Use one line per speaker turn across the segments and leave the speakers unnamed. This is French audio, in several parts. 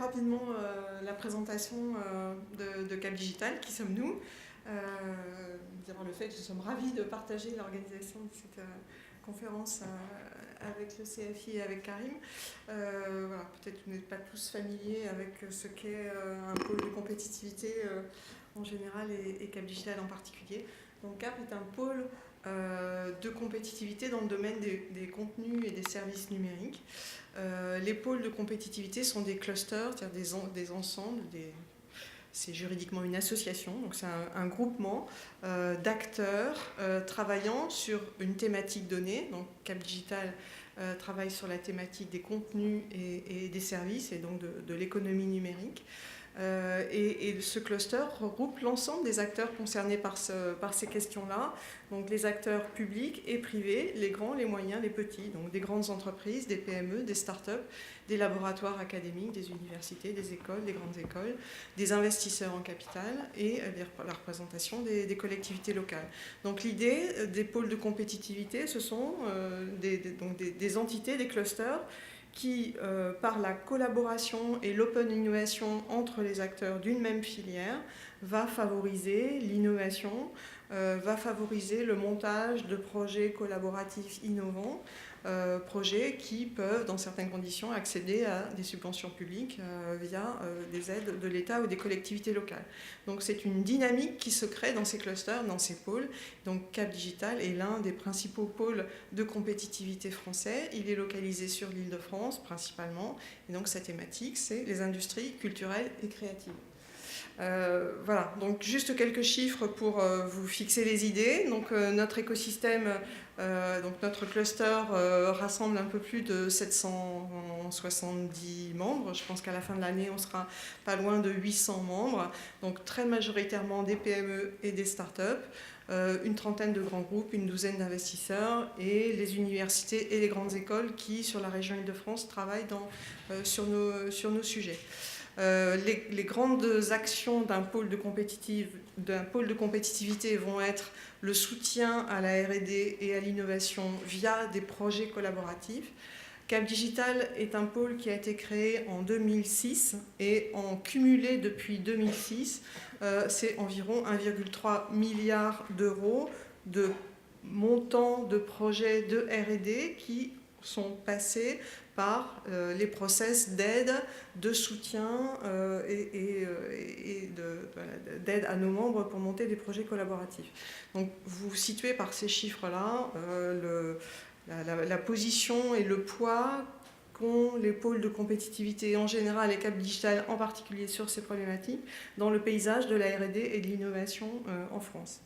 rapidement la présentation de Cap Digital, qui sommes-nous. Dire le fait que nous sommes ravis de partager l'organisation de cette conférence avec le CFI et avec Karim. Voilà, peut-être que vous n'êtes pas tous familiers avec ce qu'est un pôle de compétitivité en général et Cap Digital en particulier. Donc Cap est un pôle de compétitivité dans le domaine des contenus et des services numériques. Les pôles de compétitivité sont des clusters, c'est-à-dire des ensembles, c'est juridiquement une association, donc c'est un groupement d'acteurs travaillant sur une thématique donnée. Donc Cap Digital travaille sur la thématique des contenus et des services, et donc de l'économie numérique. Et ce cluster regroupe l'ensemble des acteurs concernés par ces questions-là, donc les acteurs publics et privés, les grands, les moyens, les petits, donc des grandes entreprises, des PME, des startups, des laboratoires académiques, des universités, des écoles, des grandes écoles, des investisseurs en capital et la représentation des collectivités locales. Donc l'idée des pôles de compétitivité, ce sont des entités, des clusters, qui, par la collaboration et l'open innovation entre les acteurs d'une même filière, va favoriser l'innovation, va favoriser le montage de projets collaboratifs innovants, projets qui peuvent, dans certaines conditions, accéder à des subventions publiques via des aides de l'État ou des collectivités locales. Donc c'est une dynamique qui se crée dans ces clusters, dans ces pôles. Donc Cap Digital est l'un des principaux pôles de compétitivité français. Il est localisé sur l'Île-de-France principalement. Et donc sa thématique, c'est les industries culturelles et créatives. Voilà, donc juste quelques chiffres pour vous fixer les idées. Donc notre écosystème, donc notre cluster rassemble un peu plus de 770 membres. Je pense qu'à la fin de l'année, on sera pas loin de 800 membres. Donc très majoritairement des PME et des startups. Une trentaine de grands groupes, une douzaine d'investisseurs et les universités et les grandes écoles qui, sur la région Île-de-France, travaillent sur nos sujets. Les grandes actions d'un pôle de compétitivité vont être le soutien à la R&D et à l'innovation via des projets collaboratifs. Cap Digital est un pôle qui a été créé en 2006 et en cumulé depuis 2006, c'est environ 1,3 milliard d'euros de montants de projets de R&D qui sont passés par les process d'aide, de soutien et d'aide à nos membres pour monter des projets collaboratifs. Donc vous vous situez par ces chiffres-là la position et le poids qu'ont les pôles de compétitivité en général et Cap Digital en particulier sur ces problématiques dans le paysage de la R&D et de l'innovation en France.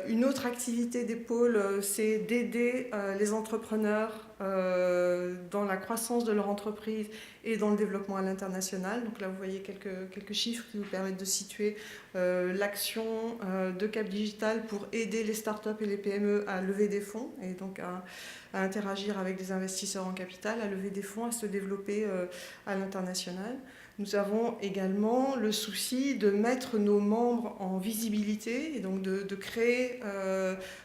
Une autre activité des pôles, c'est d'aider les entrepreneurs dans la croissance de leur entreprise et dans le développement à l'international. Donc là, vous voyez quelques chiffres qui vous permettent de situer l'action de Cap Digital pour aider les startups et les PME à lever des fonds et donc à interagir avec des investisseurs en capital, à lever des fonds, à se développer à l'international. Nous avons également le souci de mettre nos membres en visibilité et donc de créer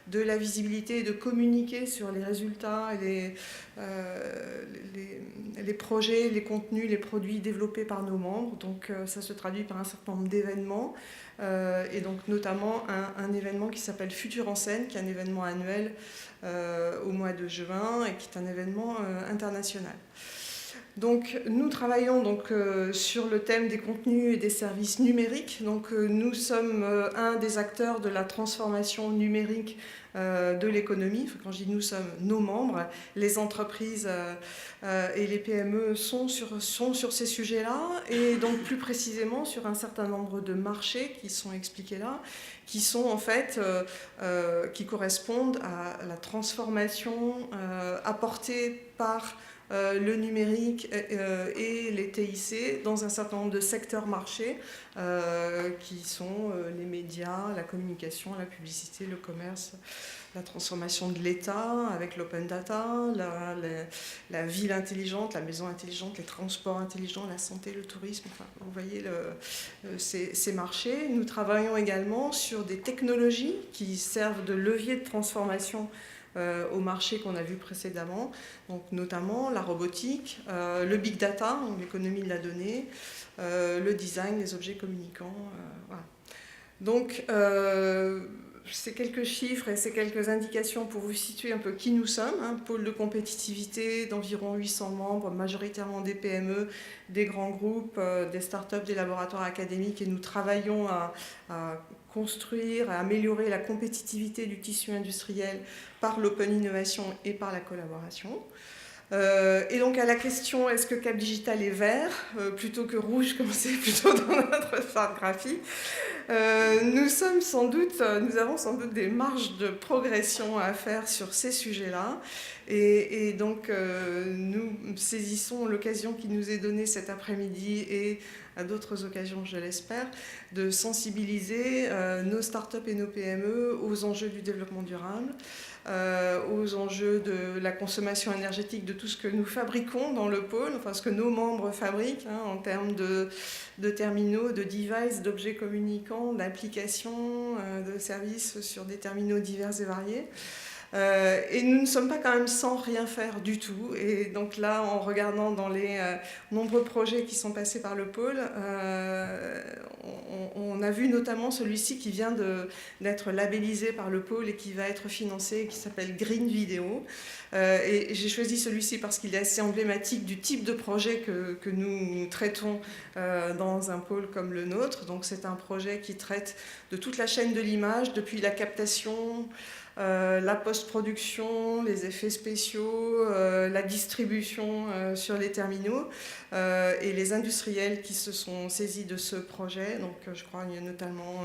de la visibilité et de communiquer sur les résultats et les projets, les contenus, les produits développés par nos membres. Donc ça se traduit par un certain nombre d'événements et donc notamment un événement qui s'appelle Futur en scène, qui est un événement annuel au mois de juin et qui est un événement international. Donc, nous travaillons sur le thème des contenus et des services numériques. Donc, nous sommes un des acteurs de la transformation numérique de l'économie. Enfin, quand je dis nous sommes, nos membres, les entreprises et les PME sont sur ces sujets-là et donc plus précisément sur un certain nombre de marchés qui sont expliqués là, qui sont en fait, qui correspondent à la transformation apportée par le numérique et les TIC dans un certain nombre de secteurs marchés qui sont les médias, la communication, la publicité, le commerce, la transformation de l'État avec l'open data, la ville intelligente, la maison intelligente, les transports intelligents, la santé, le tourisme. Enfin, vous voyez ces marchés. Nous travaillons également sur des technologies qui servent de levier de transformation au marché qu'on a vu précédemment, donc notamment la robotique, le big data, l'économie de la donnée, le design, les objets communicants. Voilà. Donc, ces quelques chiffres et ces quelques indications pour vous situer un peu qui nous sommes, un pôle de compétitivité d'environ 800 membres, majoritairement des PME, des grands groupes, des startups, des laboratoires académiques, et nous travaillons à construire, à améliorer la compétitivité du tissu industriel par l'open innovation et par la collaboration. Et donc à la question est-ce que Cap Digital est vert plutôt que rouge comme c'est plutôt dans notre photographie, nous avons sans doute des marges de progression à faire sur ces sujets-là, et donc nous saisissons l'occasion qui nous est donnée cet après-midi et à d'autres occasions, je l'espère, de sensibiliser nos startups et nos PME aux enjeux du développement durable, aux enjeux de la consommation énergétique de tout ce que nous fabriquons dans le pôle, enfin ce que nos membres fabriquent en termes de terminaux, de devices, d'objets communicants, d'applications, de services sur des terminaux divers et variés. Et nous ne sommes pas quand même sans rien faire du tout. Et donc là, en regardant dans les nombreux projets qui sont passés par le pôle, on a vu notamment celui-ci qui vient d'être labellisé par le pôle et qui va être financé, qui s'appelle Green Video. Et j'ai choisi celui-ci parce qu'il est assez emblématique du type de projet que nous traitons dans un pôle comme le nôtre. Donc c'est un projet qui traite de toute la chaîne de l'image, depuis la captation, la post-production, les effets spéciaux, la distribution sur les terminaux, et les industriels qui se sont saisis de ce projet. Donc je crois qu'il y a notamment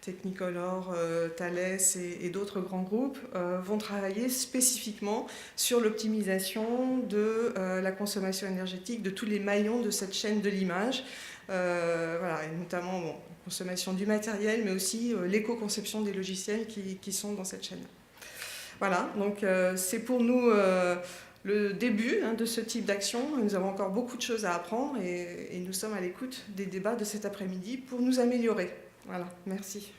Technicolor, Thales et d'autres grands groupes vont travailler spécifiquement sur l'optimisation de la consommation énergétique de tous les maillons de cette chaîne de l'image. Voilà, et notamment consommation du matériel, mais aussi l'éco-conception des logiciels qui sont dans cette chaîne. Voilà, donc c'est pour nous le début de ce type d'action. Nous avons encore beaucoup de choses à apprendre et nous sommes à l'écoute des débats de cet après-midi pour nous améliorer. Voilà, merci.